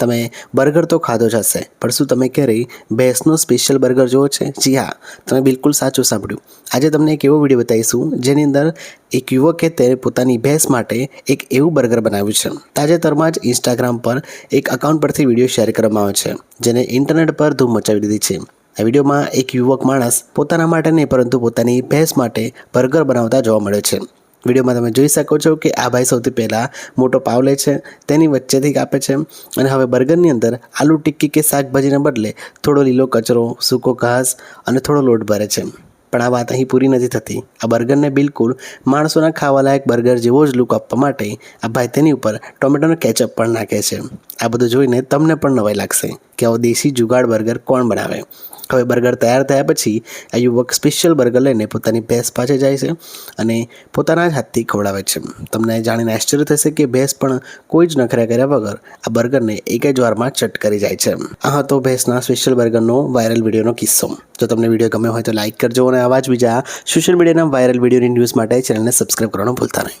તમે બર્ગર તો ખાધો જ હશે, પણ શું તમે ક્યારેય ભેંસનો સ્પેશિયલ બર્ગર જોવો છે? જી હા, તમે બિલકુલ સાચું સાંભળ્યું. આજે તમને એક એવો વિડીયો બતાવીશું જેની અંદર એક યુવકે તેને પોતાની ભેંસ માટે એક એવું બર્ગર બનાવ્યું છે. તાજેતરમાં જ ઇન્સ્ટાગ્રામ પર એક અકાઉન્ટ પરથી વિડીયો શેર કરવામાં આવ્યો છે, જેને ઇન્ટરનેટ પર ધૂમ મચાવી દીધી છે. આ વિડીયોમાં એક યુવક માણસ પોતાના માટે નહીં પરંતુ પોતાની ભેંસ માટે બર્ગર બનાવતા જોવા મળે છે. વિડીયોમાં તમે જોઈ શકો છો કે આ ભાઈ સૌથી પહેલાં મોટો પાવ લે છે, તેની વચ્ચેથી કાપે છે અને હવે બર્ગરની અંદર આલુ ટિક્કી કે શાકભાજીના બદલે થોડો લીલો કચરો, સૂકો ઘાસ અને થોડો લોટ ભરે છે. પણ આ વાત અહીં પૂરી નથી થતી. આ બર્ગરને બિલકુલ માણસોના ખાવાલાયક બર્ગર જેવો જ લુક આપવા માટે આ ભાઈ તેની ઉપર ટોમેટોનો કેચઅપ પણ નાખે છે. આ બધું જોઈને તમને પણ નવાઈ લાગશે કે આવો દેશી જુગાડ બર્ગર કોણ બનાવે. હવે બર્ગર તૈયાર થયા પછી આ યુવક સ્પેશિયલ બર્ગર લઈને પોતાની ભેંસ પાસે જાય છે અને પોતાના જ હાથથી ખવડાવે છે. તમને જાણીને આશ્ચર્ય થશે કે ભેંસ પણ કોઈ જ નખરા કર્યા વગર આ બર્ગરને એક જ વારમાં ચટ કરી જાય છે. આ હતો ભેંસના સ્પેશિયલ બર્ગરનો વાયરલ વિડીયોનો કિસ્સો. જો તમને વિડીયો ગમ્યો હોય તો લાઇક કરજો અને આવા જ બીજા સોશિયલ મીડિયાના વાયરલ વિડીયોની ન્યૂઝ માટે ચેનલને સબસ્ક્રાઈબ કરવાનું ભૂલતા નહીં.